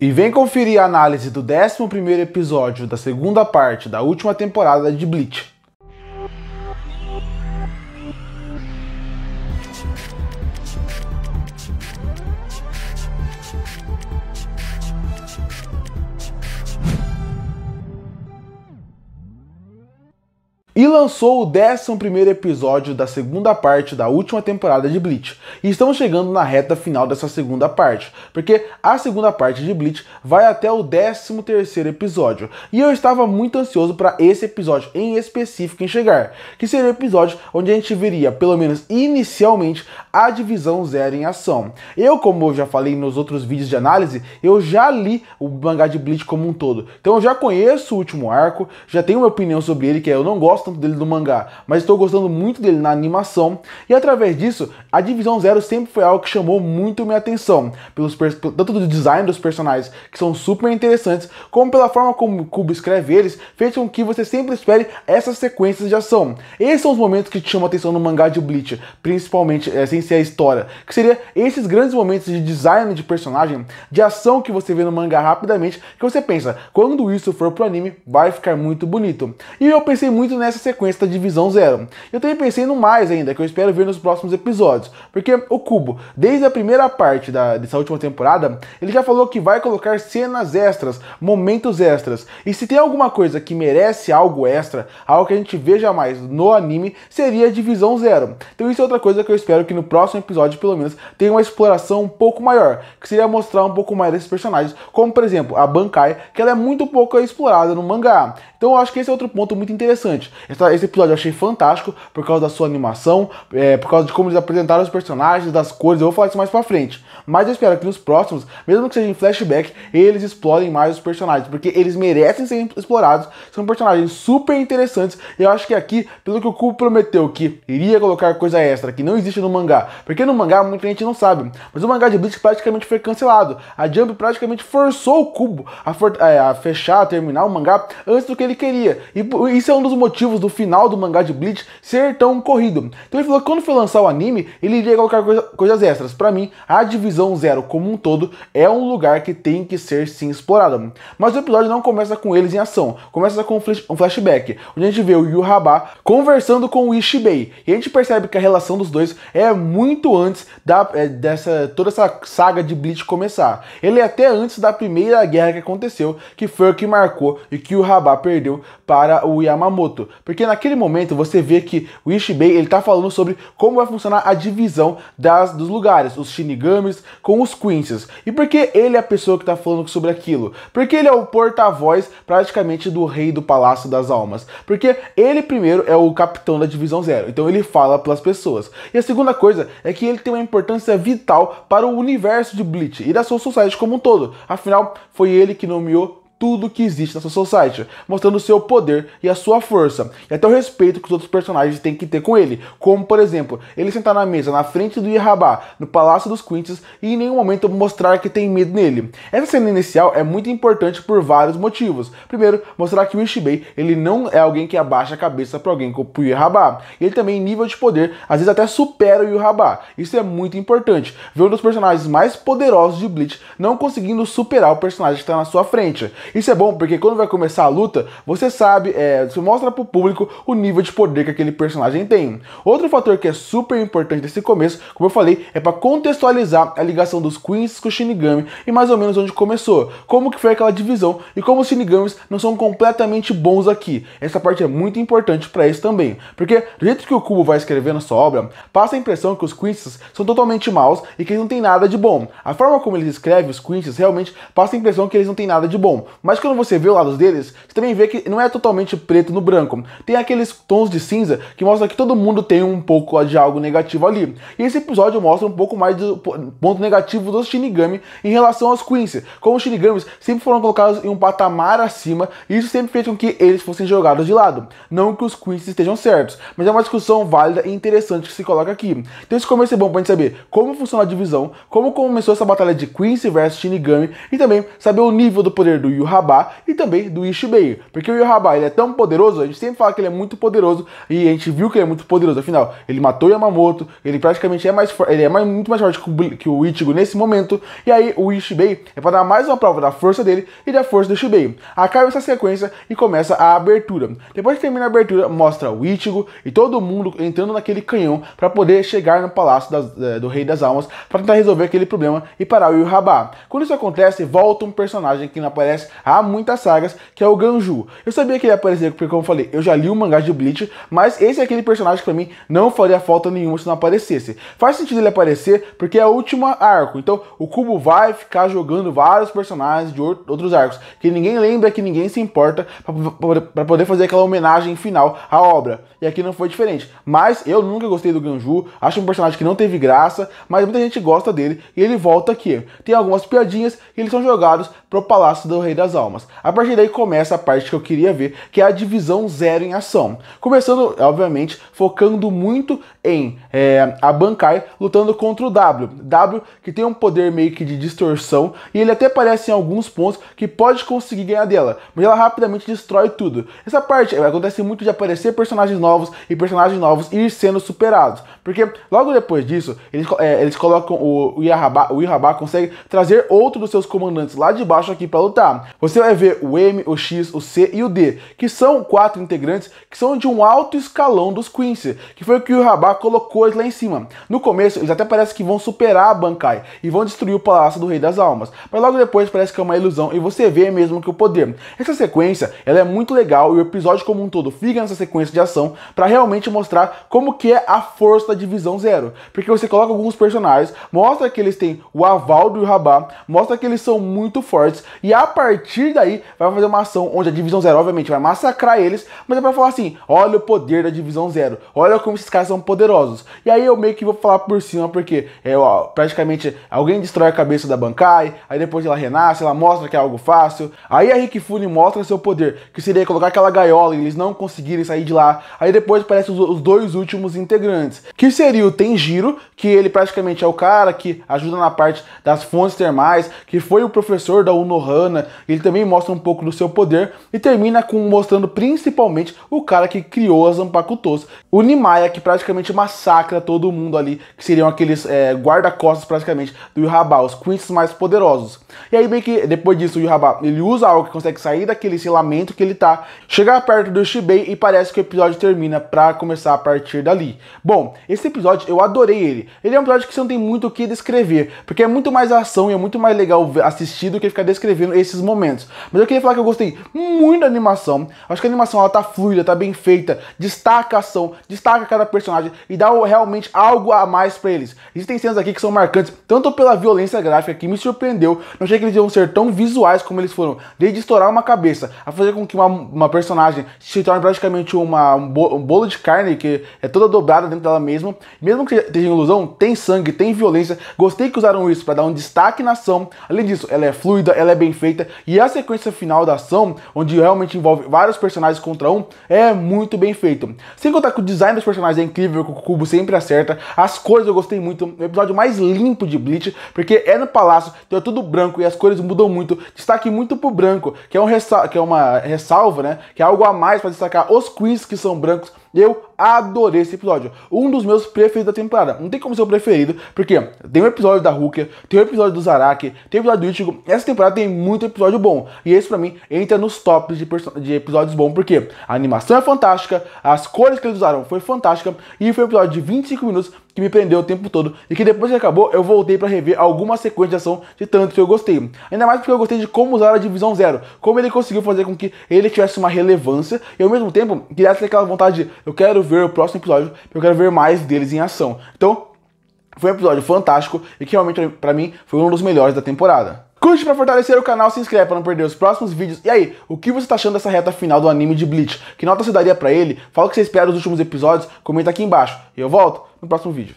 E vem conferir a análise do 11º episódio da segunda parte da última temporada de Bleach. E lançou o 11º episódio da segunda parte da última temporada de Bleach. E estamos chegando na reta final dessa segunda parte, porque a segunda parte de Bleach vai até o 13º episódio. E eu estava muito ansioso para esse episódio em específico em chegar, que seria o episódio onde a gente veria, pelo menos inicialmente, a Divisão Zero em ação. Como eu já falei nos outros vídeos de análise, eu já li o mangá de Bleach como um todo. Então eu já conheço o último arco, já tenho uma opinião sobre ele, que eu não gosto tanto dele do mangá, mas estou gostando muito dele na animação, e através disso, a Divisão Zero sempre foi algo que chamou muito minha atenção, tanto do design dos personagens, que são super interessantes, como pela forma como o Kubo escreve eles, fez com que você sempre espere essas sequências de ação. Esses são os momentos que te chamam a atenção no mangá de Bleach, principalmente, sem ser a história, que seria esses grandes momentos de design de personagem, de ação que você vê no mangá rapidamente, que você pensa, quando isso for pro anime, vai ficar muito bonito. E eu pensei muito nessa sequência da Divisão Zero. Eu também pensei no mais ainda, que eu espero ver nos próximos episódios, porque o Kubo, desde a primeira parte dessa última temporada, ele já falou que vai colocar cenas extras, momentos extras, e se tem alguma coisa que merece algo extra, algo que a gente veja mais no anime, seria a Divisão Zero. Então isso é outra coisa que eu espero que no próximo episódio, pelo menos, tenha uma exploração um pouco maior, que seria mostrar um pouco mais desses personagens, como por exemplo, a Bankai, que ela é muito pouco explorada no mangá. Então eu acho que esse é outro ponto muito interessante. Esse episódio eu achei fantástico por causa da sua animação, por causa de como eles apresentaram os personagens, das cores. Eu vou falar isso mais pra frente. Mas eu espero que nos próximos, mesmo que seja em flashback, eles explorem mais os personagens, porque eles merecem ser explorados. São personagens super interessantes. E eu acho que aqui, pelo que o Kubo prometeu que iria colocar coisa extra que não existe no mangá, porque no mangá muita gente não sabe, mas o mangá de Bleach praticamente foi cancelado. A Jump praticamente forçou o Kubo a fechar, a terminar o mangá antes do que ele queria. E isso é um dos motivos do final do mangá de Bleach ser tão corrido. Então ele falou que quando for lançar o anime, ele iria colocar coisas extras. Pra mim, a Divisão Zero como um todo é um lugar que tem que ser sim explorado. Mas o episódio não começa com eles em ação, começa com um flashback, onde a gente vê o Yhwach conversando com o Ishibei. E a gente percebe que a relação dos dois é muito antes toda essa saga de Bleach começar. Ele é até antes da primeira guerra que aconteceu, que foi o que marcou e que o Yhwach perdeu para o Yamamoto. Porque naquele momento você vê que o Ishibei ele tá falando sobre como vai funcionar a divisão dos lugares, os Shinigamis com os Quincy's. E por que ele é a pessoa que tá falando sobre aquilo? Porque ele é o porta-voz praticamente do rei do Palácio das Almas. Porque ele primeiro é o capitão da Divisão Zero, então ele fala pelas pessoas. E a segunda coisa é que ele tem uma importância vital para o universo de Bleach e da Soul Society como um todo. Afinal, foi ele que nomeou tudo que existe na Soul Society, mostrando o seu poder e a sua força, e até o respeito que os outros personagens têm que ter com ele, como por exemplo, ele sentar na mesa na frente do Yhwach, no Palácio dos Quincy's, e em nenhum momento mostrar que tem medo nele. Essa cena inicial é muito importante por vários motivos. Primeiro, mostrar que o Ishibei, ele não é alguém que abaixa a cabeça para alguém como o Yhwach, ele também em nível de poder, às vezes até supera o Yhwach. Isso é muito importante, ver um dos personagens mais poderosos de Bleach não conseguindo superar o personagem que está na sua frente. Isso é bom porque quando vai começar a luta, você sabe, você mostra pro público o nível de poder que aquele personagem tem. Outro fator que é super importante nesse começo, como eu falei, é para contextualizar a ligação dos Quincy's com o Shinigami e mais ou menos onde começou. Como que foi aquela divisão e como os Shinigamis não são completamente bons aqui. Essa parte é muito importante para isso também. Porque do jeito que o Kubo vai escrever na sua obra, passa a impressão que os Quincy's são totalmente maus e que eles não têm nada de bom. A forma como eles escrevem os Quincy's realmente passa a impressão que eles não têm nada de bom. Mas quando você vê o lado deles, você também vê que não é totalmente preto no branco. Tem aqueles tons de cinza que mostram que todo mundo tem um pouco de algo negativo ali. E esse episódio mostra um pouco mais do ponto negativo dos Shinigami em relação aos Quincy. Como os Shinigamis sempre foram colocados em um patamar acima, e isso sempre fez com que eles fossem jogados de lado. Não que os Quincy estejam certos, mas é uma discussão válida e interessante que se coloca aqui. Então esse começo é bom pra gente saber como funciona a divisão, como começou essa batalha de Quincy versus Shinigami, e também saber o nível do poder do Yhwach e também do Ishibei. Porque o Yhwach, ele é tão poderoso, a gente sempre fala que ele é muito poderoso, e a gente viu que ele é muito poderoso, afinal, ele matou Yamamoto, ele praticamente é muito mais forte que o Ichigo nesse momento, e aí o Ishibei é para dar mais uma prova da força dele e da força do Ishibei. Acaba essa sequência e começa a abertura. Depois que termina a abertura, mostra o Ichigo e todo mundo entrando naquele canhão para poder chegar no Palácio do Rei das Almas para tentar resolver aquele problema e parar o Yhwach. Quando isso acontece, volta um personagem que não aparece há muitas sagas, que é o Ganju. Eu sabia que ele ia aparecer porque, como eu falei, eu já li o mangá de Bleach, mas esse é aquele personagem que pra mim não faria falta nenhuma se não aparecesse. Faz sentido ele aparecer porque é o último arco, então o Kubo vai ficar jogando vários personagens de outros arcos, que ninguém lembra, que ninguém se importa, para poder fazer aquela homenagem final à obra. E aqui não foi diferente. Mas eu nunca gostei do Ganju, acho um personagem que não teve graça, mas muita gente gosta dele e ele volta aqui. Tem algumas piadinhas e eles são jogados pro Palácio do Rei das Almas. A partir daí começa a parte que eu queria ver, que é a Divisão Zero em ação. Começando, obviamente, focando muito em a Bankai lutando contra o W. W que tem um poder meio que de distorção e ele até aparece em alguns pontos que pode conseguir ganhar dela, mas ela rapidamente destrói tudo. Essa parte acontece muito de aparecer personagens novos e personagens novos ir sendo superados, porque logo depois disso eles colocam o Yhwach consegue trazer outro dos seus comandantes lá de baixo aqui para lutar. Você vai ver o M, o X, o C e o D, que são 4 integrantes que são de um alto escalão dos Quincy, que foi o que o Yhwach colocou eles lá em cima. No começo eles até parece que vão superar a Bankai e vão destruir o Palácio do Rei das Almas, mas logo depois parece que é uma ilusão e você vê mesmo que o poder. Essa sequência ela é muito legal e o episódio como um todo fica nessa sequência de ação para realmente mostrar como que é a força da Divisão Zero, porque você coloca alguns personagens, mostra que eles têm o aval do Yhwach, mostra que eles são muito fortes e a partir daí vai fazer uma ação onde a Divisão Zero obviamente vai massacrar eles, mas é pra falar assim, olha o poder da Divisão Zero, olha como esses caras são poderosos. E aí eu meio que vou falar por cima porque praticamente alguém destrói a cabeça da Bankai, aí depois ela renasce, ela mostra que é algo fácil, aí a Rikifune mostra seu poder, que seria colocar aquela gaiola e eles não conseguirem sair de lá, aí depois aparecem os dois últimos integrantes, que seria o Tenjiro, que ele praticamente é o cara que ajuda na parte das fontes termais, que foi o professor da Unohana, ele também mostra um pouco do seu poder, e termina mostrando principalmente o cara que criou as Zanpakutos, o Nimaya, que praticamente massacra todo mundo ali, que seriam aqueles guarda-costas praticamente do Yhwach, os Quincy mais poderosos. E aí bem que depois disso o Yhwach, ele usa algo que consegue sair daquele selamento que ele tá, chegar perto do Ishibei e parece que o episódio termina pra começar a partir dali. Bom, esse episódio eu adorei ele. Ele é um episódio que você não tem muito o que descrever, porque é muito mais ação e é muito mais legal assistir do que ficar descrevendo esses momentos. Mas eu queria falar que eu gostei muito da animação. Acho que a animação ela tá fluida, tá bem feita, destaca a ação, destaca cada personagem e dá realmente algo a mais pra eles. Existem cenas aqui que são marcantes, tanto pela violência gráfica que me surpreendeu, não achei que eles iam ser tão visuais como eles foram, desde estourar uma cabeça, a fazer com que uma personagem se torne praticamente um bolo de carne, que é toda dobrada dentro dela mesma, mesmo que esteja em ilusão, tem sangue, tem violência, gostei que usaram isso para dar um destaque na ação. Além disso, ela é fluida, ela é bem feita, e a sequência final da ação, onde realmente envolve vários personagens contra um, é muito bem feito. Sem contar que o design dos personagens é incrível, que o Kubo sempre acerta, as cores eu gostei muito, o episódio mais limpo de Bleach, porque é no palácio, então é tudo branco e as cores mudam muito, destaque muito pro branco, que é uma ressalva, né, que é algo a mais para destacar os Queens que são brancos. Eu adorei esse episódio, um dos meus preferidos da temporada. Não tem como ser o preferido, porque tem um episódio da Rukia, tem um episódio do Zaraki, tem um episódio do Ichigo. Essa temporada tem muito episódio bom, e esse pra mim entra nos tops de episódios bons, porque a animação é fantástica, as cores que eles usaram foi fantástica, e foi um episódio de 25 minutos que me prendeu o tempo todo, e que depois que acabou eu voltei pra rever alguma sequência de ação de tanto que eu gostei. Ainda mais porque eu gostei de como usar a Divisão Zero, como ele conseguiu fazer com que ele tivesse uma relevância, e ao mesmo tempo criasse aquela vontade de eu quero ver o próximo episódio, eu quero ver mais deles em ação. Então, foi um episódio fantástico e que realmente pra mim foi um dos melhores da temporada. Curte pra fortalecer o canal, se inscreve pra não perder os próximos vídeos. E aí, o que você tá achando dessa reta final do anime de Bleach? Que nota você daria pra ele? Fala o que você espera dos últimos episódios, comenta aqui embaixo. E eu volto no próximo vídeo.